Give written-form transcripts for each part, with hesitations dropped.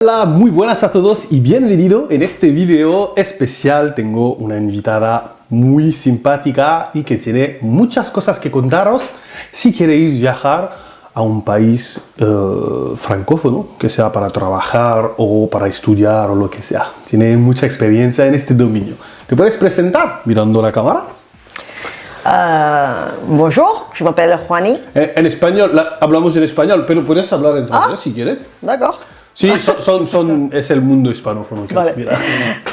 Hola, muy buenas a todos y bienvenido. En este video especial tengo una invitada muy simpática y que tiene muchas cosas que contaros si queréis viajar a un país francófono, que sea para trabajar o para estudiar o lo que sea. Tiene mucha experiencia en este dominio. ¿Te puedes presentar mirando la cámara? Bonjour, je m'appelle Juani. En español, hablamos en español, pero puedes hablar en francés si quieres. D'accord. Sí, es el mundo hispanófono que Vale. mira.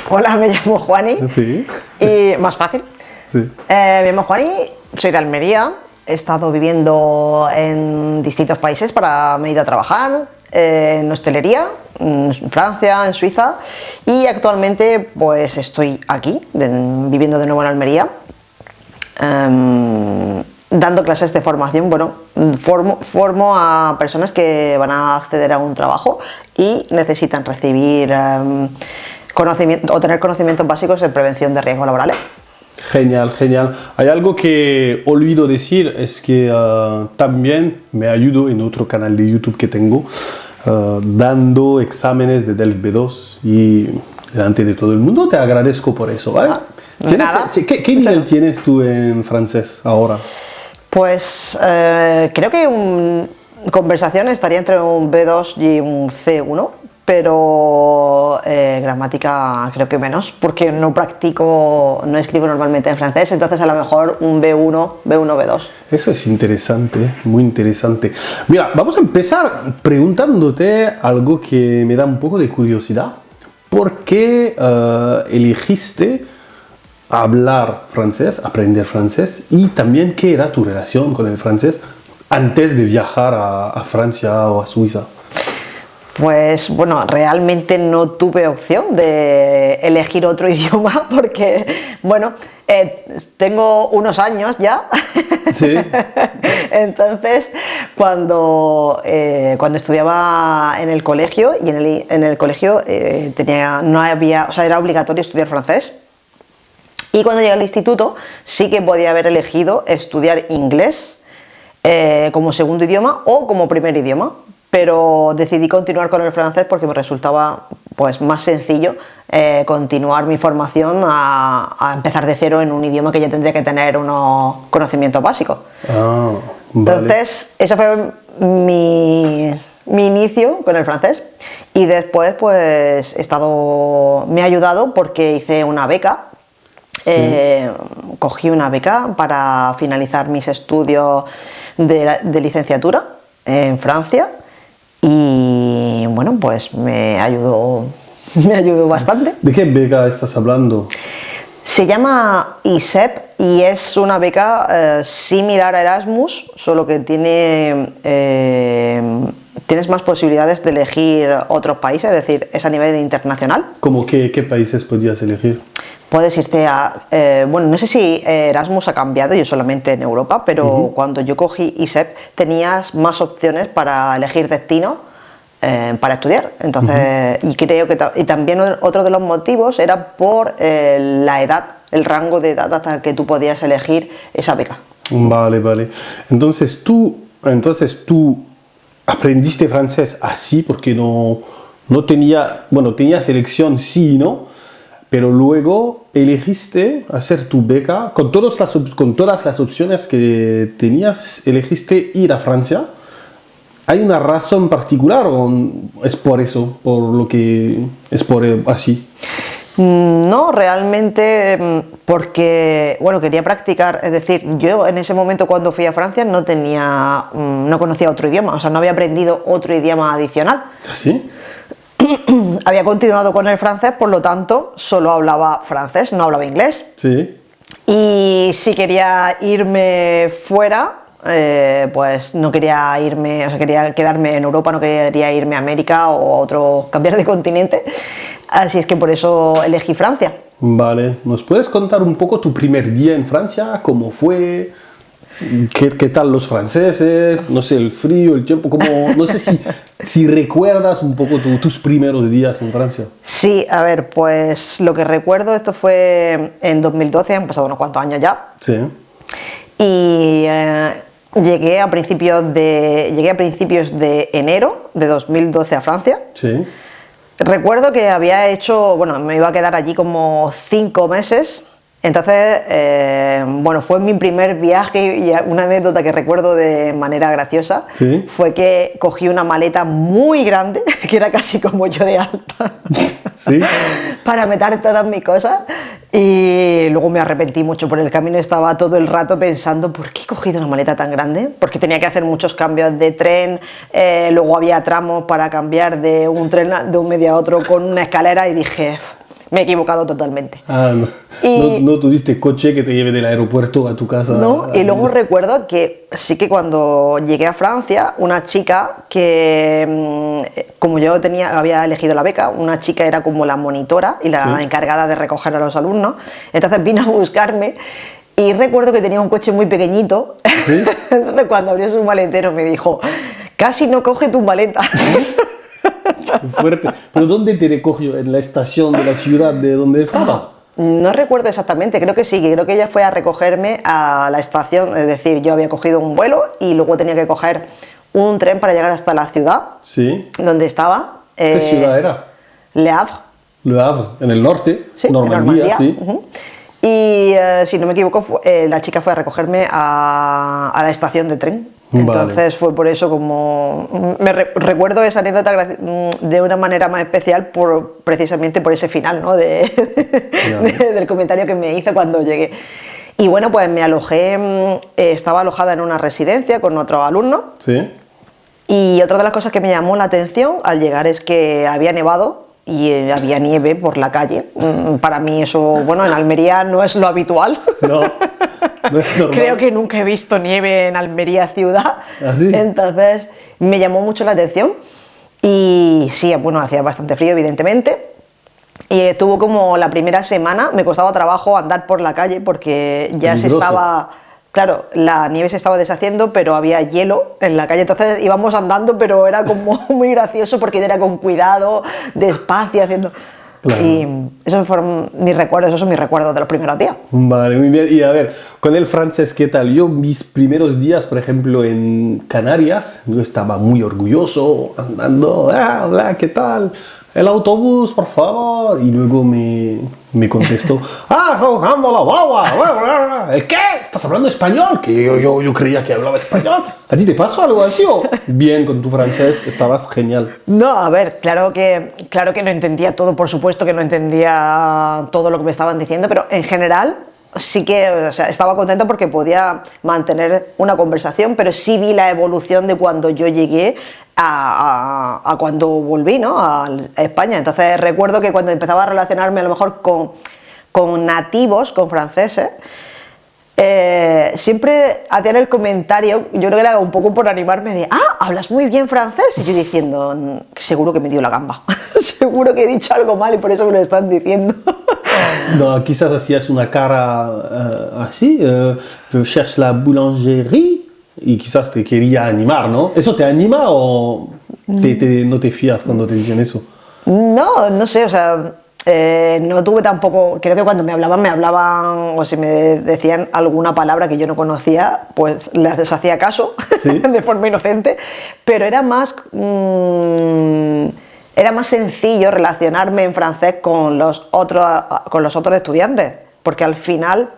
Hola, me llamo Juani. Sí. Y más fácil. Sí. Me llamo Juani, soy de Almería. He estado viviendo en distintos países me he ido a trabajar en hostelería, en Francia, en Suiza. Y actualmente pues estoy aquí, viviendo de nuevo en Almería. Dando clases de formación. Bueno, formo a personas que van a acceder a un trabajo y necesitan recibir conocimiento o tener conocimientos básicos en prevención de riesgos laborales. Genial, genial. Hay algo que olvido decir, es que también me ayudo en otro canal de YouTube que tengo, dando exámenes de DELF B2 y delante de todo el mundo. Te agradezco por eso, ¿vale? ¿Qué nivel tienes tú en francés ahora? Pues creo que conversación estaría entre un B2 y un C1, pero gramática creo que menos, porque no escribo normalmente en francés, entonces a lo mejor un B1, B2. Eso es interesante, muy interesante. Mira, vamos a empezar preguntándote algo que me da un poco de curiosidad. ¿Por qué elegiste hablar francés, aprender francés, y también qué era tu relación con el francés antes de viajar a Francia o a Suiza? Pues bueno, realmente no tuve opción de elegir otro idioma porque, bueno, tengo unos años ya. Sí. Entonces, cuando estudiaba en el colegio, y en el colegio era obligatorio estudiar francés. Y cuando llegué al instituto sí que podía haber elegido estudiar inglés como segundo idioma o como primer idioma, pero decidí continuar con el francés porque me resultaba pues más sencillo continuar mi formación a empezar de cero en un idioma que ya tendría que tener unos conocimientos básicos. Ah, vale. Entonces, ese fue mi inicio con el francés, y después pues me ha ayudado porque hice una beca. Cogí una beca para finalizar mis estudios de licenciatura en Francia y bueno, pues me ayudó bastante. ¿De qué beca estás hablando? Se llama ISEP y es una beca similar a Erasmus, solo que tienes más posibilidades de elegir otros países, es decir, es a nivel internacional. ¿Cómo qué países podías elegir? Puedes irte bueno, no sé si Erasmus ha cambiado, yo solamente en Europa, pero cuando yo cogí ISEP tenías más opciones para elegir destino para estudiar. Entonces, y creo que también otro de los motivos era por la edad, el rango de edad hasta el que tú podías elegir esa beca. Vale, vale. Entonces tú aprendiste francés así porque no tenías elección sí y no. Pero luego elegiste hacer tu beca, con todas las opciones que tenías, elegiste ir a Francia. ¿Hay una razón particular o es por eso, por lo que es por así? No, realmente porque, bueno, quería practicar, es decir, yo en ese momento cuando fui a Francia no conocía otro idioma, o sea, no había aprendido otro idioma adicional. ¿Así? Había continuado con el francés, por lo tanto, solo hablaba francés, no hablaba inglés. Sí. Y si quería irme fuera, pues no quería irme, o sea, quería quedarme en Europa, no quería irme a América o cambiar de continente. Así es que por eso elegí Francia. Vale, ¿nos puedes contar un poco tu primer día en Francia? ¿Cómo fue? ¿Qué tal los franceses? No sé, el frío, el tiempo, no sé si recuerdas un poco tus primeros días en Francia. Sí, a ver, pues lo que recuerdo, esto fue en 2012, han pasado unos cuantos años ya. Sí. Y llegué a principios de enero de 2012 a Francia. Sí. Recuerdo que había hecho, bueno, me iba a quedar allí como 5 meses. Entonces, bueno, fue mi primer viaje y una anécdota que recuerdo de manera graciosa. ¿Sí? Fue que cogí una maleta muy grande, que era casi como yo de alta, ¿Sí? para meter todas mis cosas. Y luego me arrepentí mucho por el camino, estaba todo el rato pensando, ¿por qué he cogido una maleta tan grande? Porque tenía que hacer muchos cambios de tren, luego había tramos para cambiar de un tren de un medio a otro con una escalera y dije, me he equivocado totalmente. Ah, no. Y- No tuviste coche que te lleve del aeropuerto a tu casa. ¿No? Y luego recuerdo que sí que cuando llegué a Francia, una chica que, como yo había elegido la beca, una chica era como la monitora y la Sí. encargada de recoger a los alumnos, entonces vino a buscarme y recuerdo que tenía un coche muy pequeñito, ¿Sí? entonces cuando abrió su maletero me dijo, casi no coge tu maleta. Fuerte. ¿Pero dónde te recogió? ¿En la estación de la ciudad de donde estabas? No recuerdo exactamente, creo que sí, que creo que ella fue a recogerme a la estación, es decir, yo había cogido un vuelo y luego tenía que coger un tren para llegar hasta la ciudad Sí. donde estaba. ¿Qué ciudad era? Le Havre, Le Havre, en el norte, sí, en Normandía, sí. Ujú. Y si no me equivoco, la chica fue a recogerme a la estación de tren. Vale. Entonces fue por eso como recuerdo esa anécdota de una manera más especial precisamente por ese final, ¿no? Del comentario que me hizo cuando llegué. Y bueno, pues me alojé, estaba alojada en una residencia con otros alumnos. Sí. Y otra de las cosas que me llamó la atención al llegar es que había nevado y había nieve por la calle. Para mí eso, bueno, en Almería no es lo habitual. No, no es normal. Creo que nunca he visto nieve en Almería ciudad. ¿Ah, sí? Entonces me llamó mucho la atención y sí, bueno, hacía bastante frío evidentemente. Y estuvo como la primera semana, me costaba trabajo andar por la calle porque ya se Peligroso. estaba... Claro, la nieve se estaba deshaciendo, pero había hielo en la calle, entonces íbamos andando, pero era como muy gracioso porque era con cuidado, despacio, haciendo... Claro. Y esos fueron mis recuerdos, esos son mis recuerdos de los primeros días. Vale, muy bien. Y a ver, con el francés, ¿qué tal? Yo mis primeros días, por ejemplo, en Canarias, yo estaba muy orgulloso, andando, hola, ¿qué tal? El autobús, por favor. Y luego me contestó, jugando la guagua. ¿El qué? ¿Estás hablando español? Que yo creía que hablaba español. ¿A ti te pasó algo así o? Bien, con tu francés estabas genial. No, a ver, claro que no entendía todo, por supuesto que no entendía todo lo que me estaban diciendo, pero en general sí que, o sea, estaba contenta porque podía mantener una conversación, pero sí vi la evolución de cuando yo llegué a cuando volví, ¿no? A España. Entonces recuerdo que cuando empezaba a relacionarme a lo mejor con nativos, con franceses, siempre hacían el comentario, yo creo que era un poco por animarme de, hablas muy bien francés, y yo diciendo, seguro que me dio la gamba, seguro que he dicho algo mal y por eso me lo están diciendo. No, quizás hacías una cara así, je cherche la boulangerie, y quizás te quería animar, ¿no? ¿Eso te anima o no te fías cuando te dicen eso? No sé, o sea, no tuve tampoco, creo que cuando me hablaban o si me decían alguna palabra que yo no conocía, pues les hacía caso, ¿Sí? de forma inocente, pero era más sencillo relacionarme en francés con los otros estudiantes, porque al final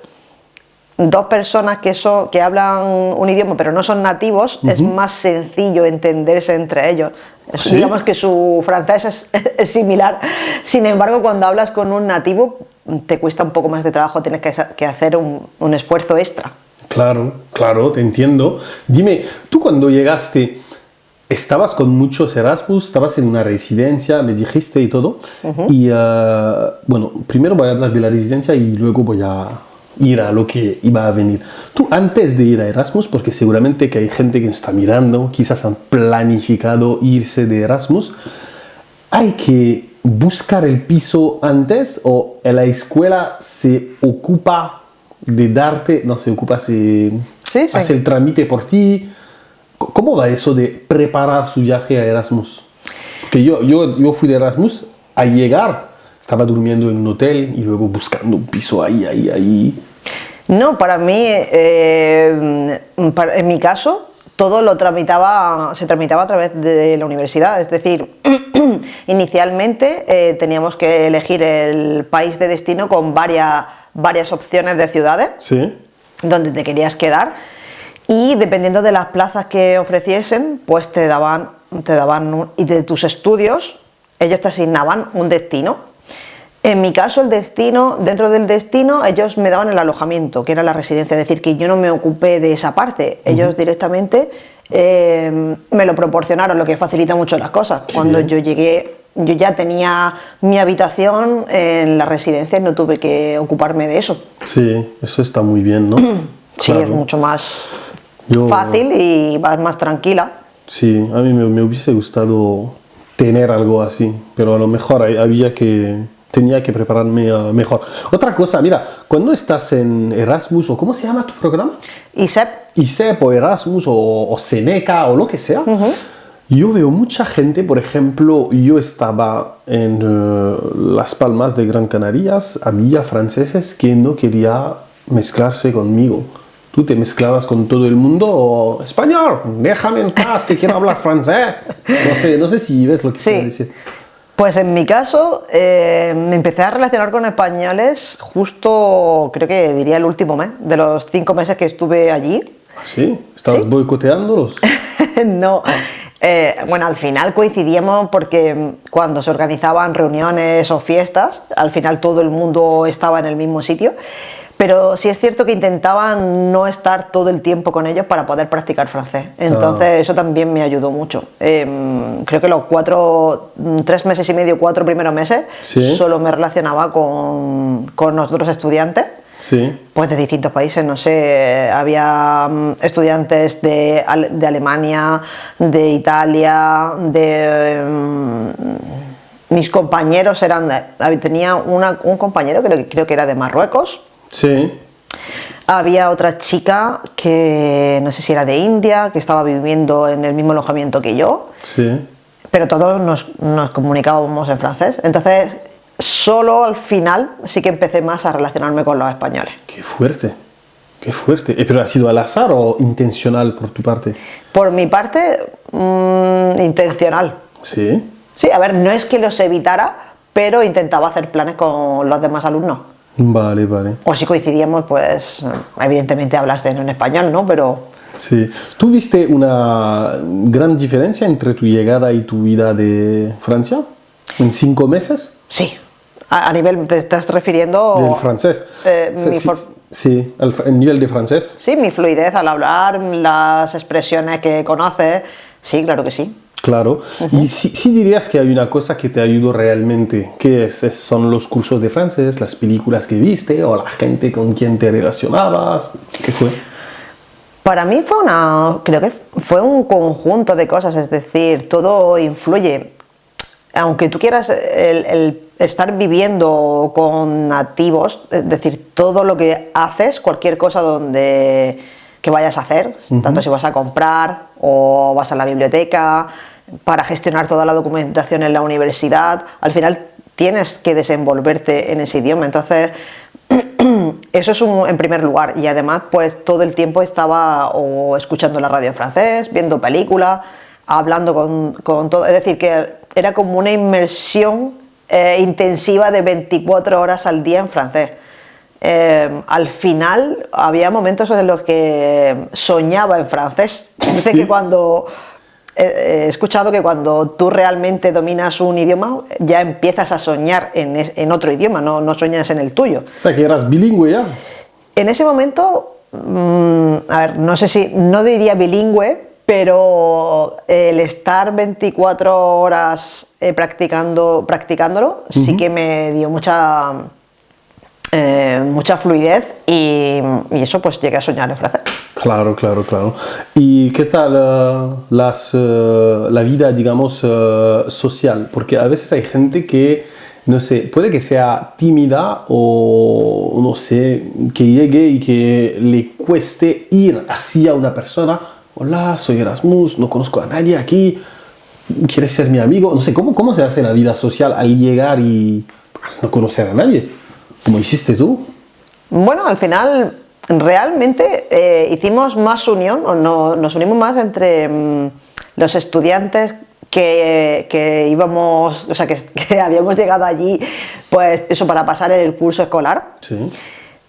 dos personas que hablan un idioma pero no son nativos, es más sencillo entenderse entre ellos. ¿Sí? Digamos que su francés es similar. Sin embargo, cuando hablas con un nativo, te cuesta un poco más de trabajo, tienes que hacer un esfuerzo extra. Claro, claro, te entiendo. Dime, tú cuando llegaste, ¿estabas con muchos Erasmus? ¿Estabas en una residencia? Me dijiste y todo. Y bueno, primero voy a hablar de la residencia y luego voy a ir a lo que iba a venir. Tú, antes de ir a Erasmus, porque seguramente que hay gente que está mirando, quizás han planificado irse de Erasmus, ¿hay que buscar el piso antes o en la escuela se ocupa de darte, no se ocupa, Sí. hace el trámite por ti? ¿Cómo va eso de preparar su viaje a Erasmus? Porque yo fui de Erasmus, al llegar estaba durmiendo en un hotel y luego buscando un piso ahí. No, para mí, en mi caso, todo se tramitaba a través de la universidad, es decir, inicialmente teníamos que elegir el país de destino con varias opciones de ciudades Sí. donde te querías quedar, y dependiendo de las plazas que ofreciesen, pues y de tus estudios, ellos te asignaban un destino. En mi caso, dentro del destino, ellos me daban el alojamiento, que era la residencia, es decir, que yo no me ocupé de esa parte. Ellos directamente me lo proporcionaron, lo que facilita mucho las cosas. Cuando yo llegué, yo ya tenía mi habitación en la residencia y no tuve que ocuparme de eso. Sí, eso está muy bien, ¿no? Sí, Claro. es mucho más fácil y vas más tranquila. Sí, a mí me hubiese gustado tener algo así, pero a lo mejor tenía que prepararme mejor. Otra cosa, mira, cuando estás en Erasmus, o ¿cómo se llama tu programa? ISEP, ISEP o Erasmus o Seneca o lo que sea, yo veo mucha gente, por ejemplo, yo estaba en Las Palmas de Gran Canarias, había franceses que no querían mezclarse conmigo. ¿Tú te mezclabas con todo el mundo o español? Déjame en paz, que quiero hablar francés. No sé si ves lo que quiero decir. Pues en mi caso me empecé a relacionar con españoles justo, creo que diría el último mes, de los 5 meses que estuve allí. ¿Sí? ¿Estabas boicoteándolos? No. Bueno, al final coincidíamos porque cuando se organizaban reuniones o fiestas, al final todo el mundo estaba en el mismo sitio. Pero sí es cierto que intentaba no estar todo el tiempo con ellos para poder practicar francés. Entonces eso también me ayudó mucho. Creo que los 3 meses y medio, 4 primeros meses, solo me relacionaba con otros estudiantes. Sí. Pues de distintos países, no sé, había estudiantes de Alemania, de Italia, mis compañeros tenía un compañero creo que era de Marruecos. Sí. Había otra chica que no sé si era de India, que estaba viviendo en el mismo alojamiento que yo. Sí. Pero todos nos comunicábamos en francés. Entonces, solo al final sí que empecé más a relacionarme con los españoles. Qué fuerte, qué fuerte. ¿Pero ha sido al azar o intencional por tu parte? Por mi parte, intencional. Sí. Sí, a ver, no es que los evitara, pero intentaba hacer planes con los demás alumnos. Vale, vale. O si coincidíamos, pues evidentemente hablaste en español, ¿no? Pero... Sí. ¿Tú viste una gran diferencia entre tu llegada y tu vida de Francia? ¿En 5 meses? Sí. A nivel, ¿te estás refiriendo? Del francés. Sí, el nivel de francés. Sí, mi fluidez al hablar, las expresiones que conoces. Sí, claro que sí. Claro. Y si dirías que hay una cosa que te ayudó realmente, ¿qué es? ¿Son los cursos de francés, las películas que viste o la gente con quien te relacionabas? ¿Qué fue? Para mí creo que fue un conjunto de cosas, es decir, todo influye. Aunque tú quieras el estar viviendo con nativos, es decir, todo lo que haces, cualquier cosa que vayas a hacer, tanto si vas a comprar o vas a la biblioteca, para gestionar toda la documentación en la universidad, al final tienes que desenvolverte en ese idioma. Entonces, eso es en primer lugar. Y además, pues todo el tiempo estaba o escuchando la radio en francés, viendo películas, hablando con todo. Es decir, que era como una inmersión intensiva de 24 horas al día en francés. Al final había momentos en los que soñaba en francés. Dice que cuando he escuchado que cuando tú realmente dominas un idioma ya empiezas a soñar en otro idioma, no sueñas en el tuyo. O sea, que eras bilingüe ya. En ese momento, a ver, no diría bilingüe, pero el estar 24 horas practicándolo sí que me dio mucha fluidez y eso pues llegué a soñar en francés. Claro. ¿Y qué tal la vida, digamos, social? Porque a veces hay gente que, no sé, puede que sea tímida o, no sé, que llegue y que le cueste ir hacia una persona. Hola, soy Erasmus, no conozco a nadie aquí, ¿quieres ser mi amigo? No sé, ¿cómo se hace la vida social al llegar y no conocer a nadie? ¿Cómo hiciste tú? Bueno, al final realmente hicimos más unión, o no, nos unimos más entre los estudiantes que íbamos, o sea, que habíamos llegado allí, pues eso, para pasar el curso escolar. Sí.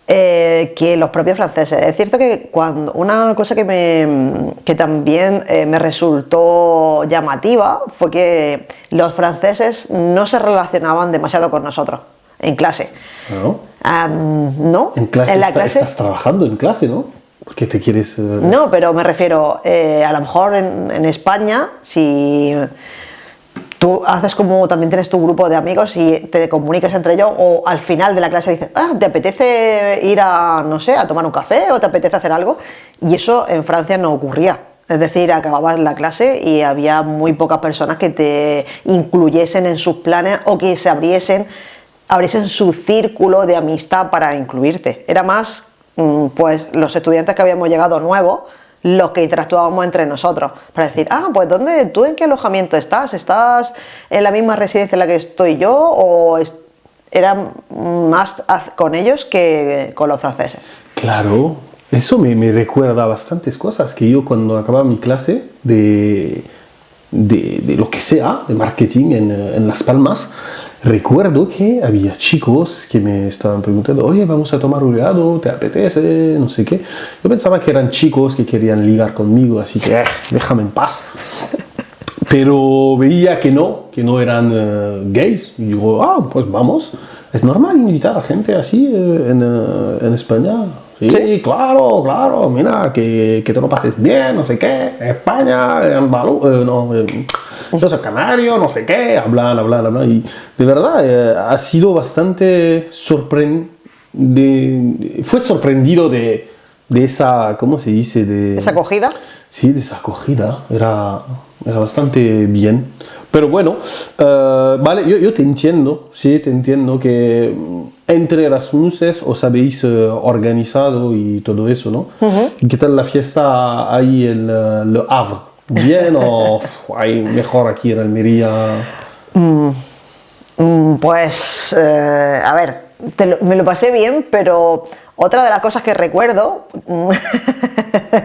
Que los propios franceses. Es cierto que una cosa que también me resultó llamativa fue que los franceses no se relacionaban demasiado con nosotros en clase. ¿No? No. En clase, en la clase estás trabajando en clase, ¿no? ¿Por qué te quieres...? No, pero me refiero, a lo mejor en España, si tú haces como también tienes tu grupo de amigos y te comunicas entre ellos, o al final de la clase dices, ¿te apetece ir a, no sé, a tomar un café o te apetece hacer algo? Y eso en Francia no ocurría. Es decir, acababas la clase y había muy pocas personas que te incluyesen en sus planes o que se abriesen su círculo de amistad para incluirte. Era más, pues, los estudiantes que habíamos llegado nuevos, los que interactuábamos entre nosotros, para decir, pues ¿tú en qué alojamiento estás? ¿Estás en la misma residencia en la que estoy yo? ¿O era más con ellos que con los franceses? Claro, eso me recuerda bastantes cosas, que yo cuando acababa mi clase de lo que sea, de marketing en Las Palmas, recuerdo que había chicos que me estaban preguntando, oye, vamos a tomar un helado, ¿te apetece? No sé qué. Yo pensaba que eran chicos que querían ligar conmigo, así que déjame en paz. Pero veía que no eran gays. Y digo, pues vamos. Es normal invitar a gente así en España. Sí, claro, mira, que te lo pases bien, no sé qué, España, los canarios, no sé qué, hablan, y de verdad ha sido bastante fue sorprendido de esa, ¿cómo se dice? ¿Esa acogida? Sí, de esa acogida, era bastante bien. Pero bueno, vale, yo te entiendo, sí, te entiendo que entre Erasmuses os habéis organizado y todo eso, ¿no? ¿Y qué tal la fiesta ahí en Le Havre? ¿Bien o hay mejor aquí en Almería? Pues, a ver, me lo pasé bien, pero otra de las cosas que recuerdo,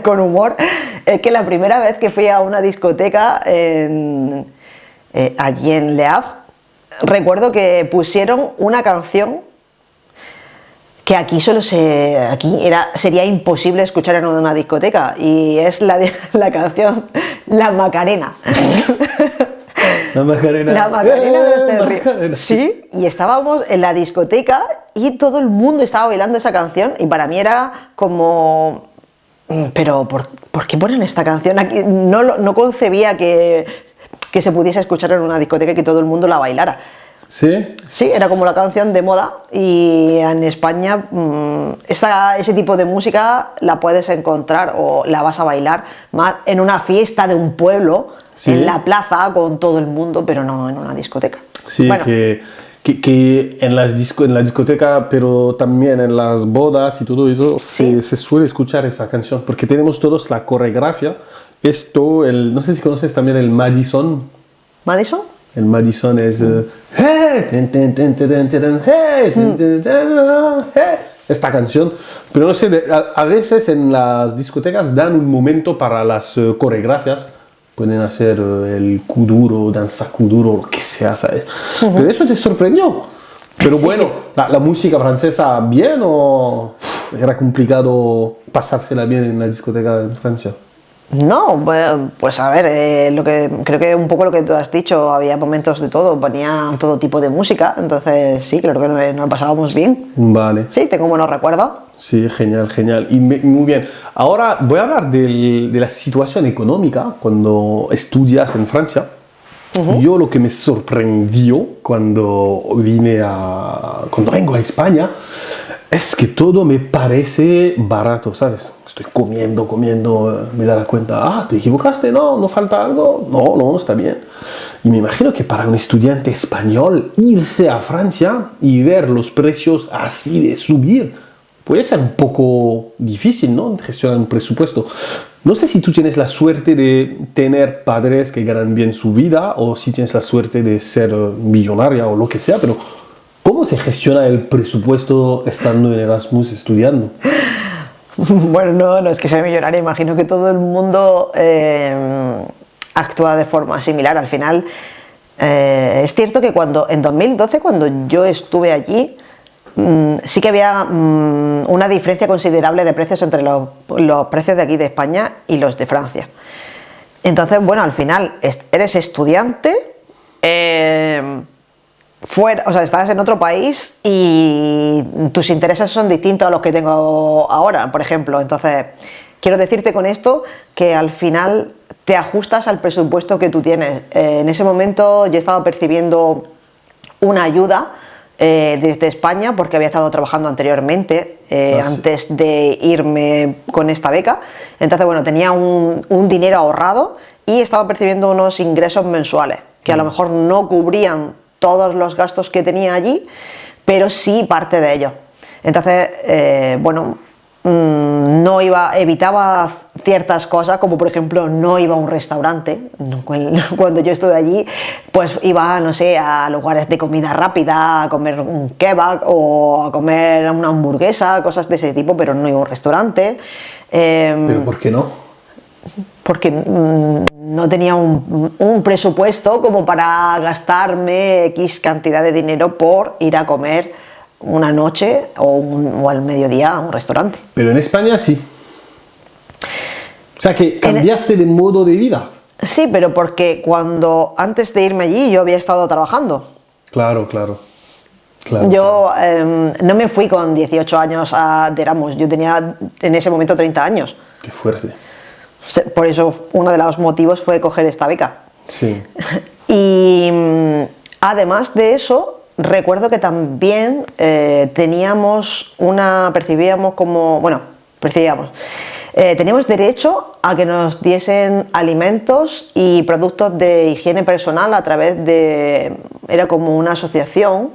con humor, es que la primera vez que fui a una discoteca allí en Le Havre, recuerdo que pusieron una canción que aquí sería imposible escuchar en una discoteca, y es la canción La Macarena. La Macarena. La Macarena desde el río. Macarena. Sí, y estábamos en la discoteca y todo el mundo estaba bailando esa canción, y para mí era como... Pero ¿por qué ponen esta canción aquí? No concebía que se pudiese escuchar en una discoteca y que todo el mundo la bailara. ¿Sí? Sí, era como la canción de moda, y en España ese tipo de música la puedes encontrar o la vas a bailar más en una fiesta de un pueblo, sí, en la plaza con todo el mundo, pero no en una discoteca. Sí, bueno, que en la discoteca, pero también en las bodas y todo eso, sí, se suele escuchar esa canción, porque tenemos todos la coreografía. No sé si conoces también el Madison. ¿Madison? El Madison es... esta canción. Pero no sé, a veces en las discotecas dan un momento para las coreografias. Pueden hacer el kuduro, danza kuduro, lo que sea, ¿sabes? Pero eso te sorprendió. Pero bueno, la música francesa, ¿bien o era complicado pasársela bien en la discoteca en Francia? No, pues a ver, creo que un poco lo que tú has dicho, había momentos de todo, ponían todo tipo de música, entonces sí, claro que nos lo pasábamos bien. Vale. Sí, tengo buenos recuerdos. Sí, genial. Y muy bien. Ahora voy a hablar de la situación económica cuando estudias en Francia. Yo lo que me sorprendió cuando vengo a España es que todo me parece barato, ¿sabes? Estoy comiendo, me da la cuenta, ¿te equivocaste? No falta algo. No, está bien. Y me imagino que para un estudiante español irse a Francia y ver los precios así de subir puede ser un poco difícil, ¿no? Gestionar un presupuesto. No sé si tú tienes la suerte de tener padres que ganan bien su vida o si tienes la suerte de ser millonaria o lo que sea, pero ¿cómo se gestiona el presupuesto estando en Erasmus estudiando? Bueno, no es que sea millonaria, imagino que todo el mundo actúa de forma similar. Al final, es cierto que en 2012, cuando yo estuve allí, sí que había una diferencia considerable de precios entre los precios de aquí de España y los de Francia. Entonces, bueno, al final eres estudiante, estás en otro país y tus intereses son distintos a los que tengo ahora, por ejemplo. Entonces, quiero decirte con esto que al final te ajustas al presupuesto que tú tienes. En ese momento yo estaba percibiendo una ayuda desde España porque había estado trabajando anteriormente antes de irme con esta beca. Entonces, bueno, tenía un dinero ahorrado y estaba percibiendo unos ingresos mensuales que a lo mejor no cubrían todos los gastos que tenía allí, pero sí parte de ellos. Entonces, evitaba ciertas cosas, como por ejemplo no iba a un restaurante. Cuando yo estuve allí, pues iba, no sé, a lugares de comida rápida, a comer un kebab o a comer una hamburguesa, cosas de ese tipo, pero no iba a un restaurante. ¿Pero por qué no? Porque no tenía un presupuesto como para gastarme X cantidad de dinero por ir a comer una noche o al mediodía a un restaurante. Pero en España sí. O sea que cambiaste de modo de vida. Sí, pero porque antes de irme allí yo había estado trabajando. Claro. Yo no me fui con 18 años de Erasmus, yo tenía en ese momento 30 años. Qué fuerte. Por eso uno de los motivos fue coger esta beca. Sí. Y además de eso, recuerdo que también teníamos derecho a que nos diesen alimentos y productos de higiene personal a través era como una asociación,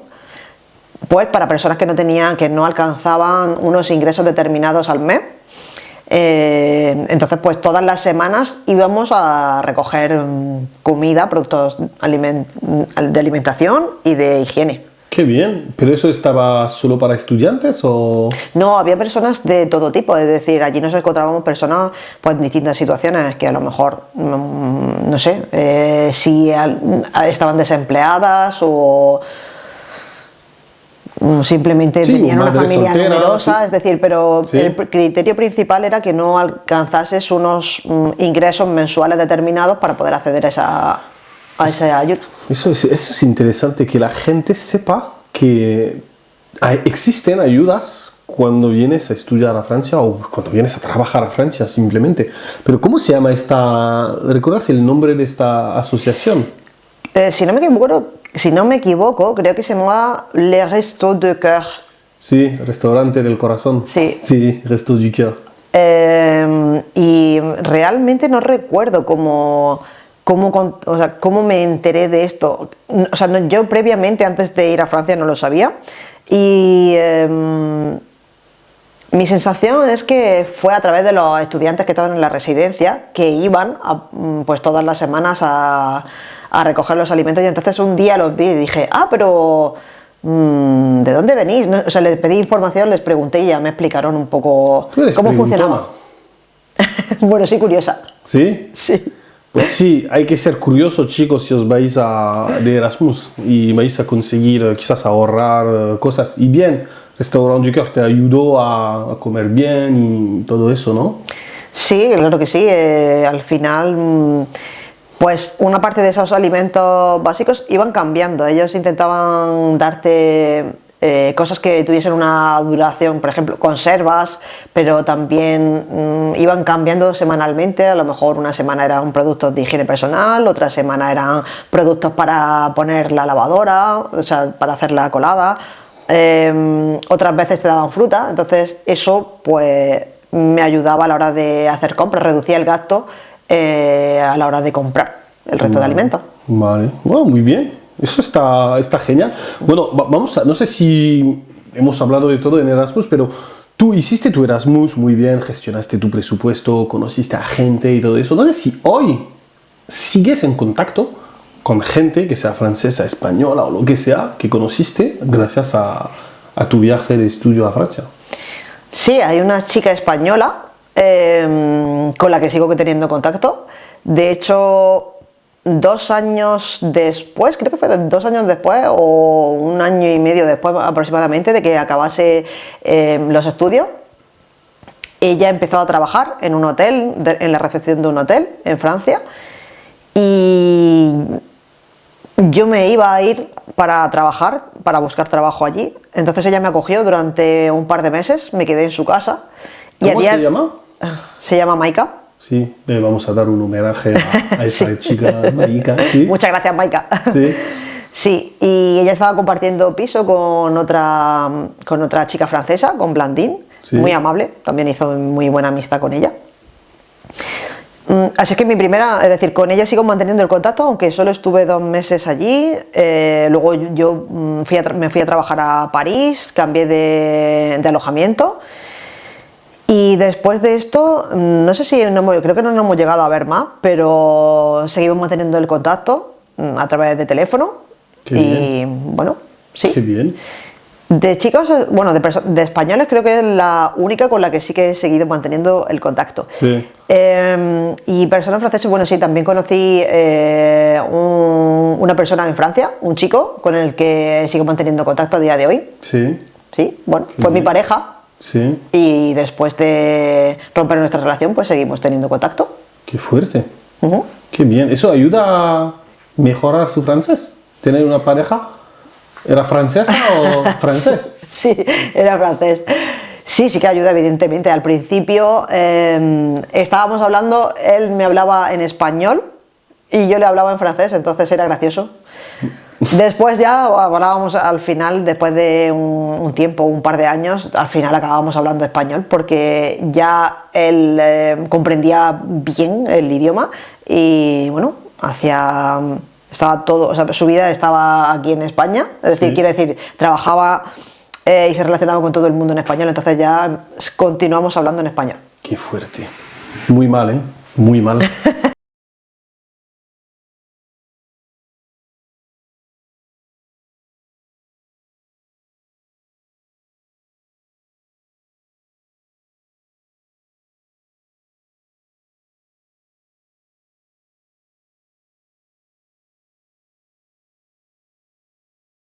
pues para personas que no alcanzaban unos ingresos determinados al mes. Entonces, pues todas las semanas íbamos a recoger comida, productos de alimentación y de higiene. Qué bien, ¿pero eso estaba solo para estudiantes o...? No, había personas de todo tipo, es decir, allí nos encontrábamos personas pues, en distintas situaciones que a lo mejor, no sé, si estaban desempleadas o simplemente tenían una familia numerosa, sí. Es decir, pero sí. El criterio principal era que no alcanzases unos ingresos mensuales determinados para poder acceder a esa ayuda. Eso es interesante, que la gente sepa que existen ayudas cuando vienes a estudiar a Francia o cuando vienes a trabajar a Francia simplemente. Pero ¿cómo se llama ¿recuerdas el nombre de esta asociación? Si no me equivoco, creo que se llamaba Le Resto du Cœur. Sí, restaurante del corazón. Sí, Resto du Cœur. Y realmente no recuerdo cómo me enteré de esto. O sea, yo previamente, antes de ir a Francia, no lo sabía. Y mi sensación es que fue a través de los estudiantes que estaban en la residencia, que iban pues todas las semanas a recoger los alimentos, y entonces un día los vi y dije, pero ¿de dónde venís? O sea, les pedí información, les pregunté y ya me explicaron un poco cómo funcionaba. Bueno, sí, curiosa. ¿Sí? Sí. Pues sí, hay que ser curiosos, chicos, si os vais de Erasmus y vais a conseguir quizás ahorrar cosas. Y bien, Restaurant du Cœur te ayudó a comer bien y todo eso, ¿no? Sí, claro que sí. Al final... Pues una parte de esos alimentos básicos iban cambiando. Ellos intentaban darte cosas que tuviesen una duración, por ejemplo, conservas, pero también iban cambiando semanalmente. A lo mejor una semana eran productos de higiene personal, otra semana eran productos para poner la lavadora, o sea, para hacer la colada. Otras veces te daban fruta. Entonces eso pues me ayudaba a la hora de hacer compras, reducía el gasto a la hora de comprar el resto de alimentos. Vale, bueno, muy bien, eso está genial. Bueno, no sé si hemos hablado de todo en Erasmus, pero tú hiciste tu Erasmus muy bien, gestionaste tu presupuesto, conociste a gente y todo eso. No sé si hoy sigues en contacto con gente que sea francesa, española o lo que sea, que conociste gracias a tu viaje de estudio a Francia. Sí, hay una chica española con la que sigo teniendo contacto. De hecho, 2 años después, creo que fue 2 años después o 1 año y medio después aproximadamente de que acabase los estudios, ella empezó a trabajar en un hotel, en la recepción de un hotel en Francia, y yo me iba a ir para trabajar, para buscar trabajo allí. Entonces ella me acogió durante un par de meses, me quedé en su casa. ¿Cómo se llama? Se llama Maika. Sí, le vamos a dar un homenaje a esa sí. Chica, Maika. ¿Sí? Muchas gracias, Maika. Sí. Sí, y ella estaba compartiendo piso con otra chica francesa, con Blandine, sí. Muy amable, también hizo muy buena amistad con ella. Así es que mi primera, es decir, con ella sigo manteniendo el contacto, aunque solo estuve 2 meses allí. Luego yo me fui a trabajar a París, cambié de alojamiento. Y después de esto, no sé si, creo que no nos hemos llegado a ver más, pero seguimos manteniendo el contacto a través de teléfono. Qué bien. Bueno, sí. Qué bien. De chicos, bueno, de españoles creo que es la única con la que sí que he seguido manteniendo el contacto. Sí. Y personas francesas, bueno, sí, también conocí una persona en Francia, un chico con el que sigo manteniendo contacto a día de hoy. Sí. Sí, bueno, fue mi pareja. Sí. Y después de romper nuestra relación, pues seguimos teniendo contacto. Qué fuerte. Qué bien. ¿Eso ayuda a mejorar su francés? ¿Tener una pareja? ¿Era francesa o francés? Sí, era francés. Sí, sí que ayuda, evidentemente. Al principio estábamos hablando, él me hablaba en español y yo le hablaba en francés, entonces era gracioso. Después ya hablábamos al final, después de un tiempo, un par de años, al final acabábamos hablando español porque ya él comprendía bien el idioma y bueno, estaba todo, o sea, su vida estaba aquí en España, es decir, sí. Quiere decir, trabajaba y se relacionaba con todo el mundo en español, entonces ya continuamos hablando en español. Qué fuerte. Muy mal, ¿eh? Muy mal.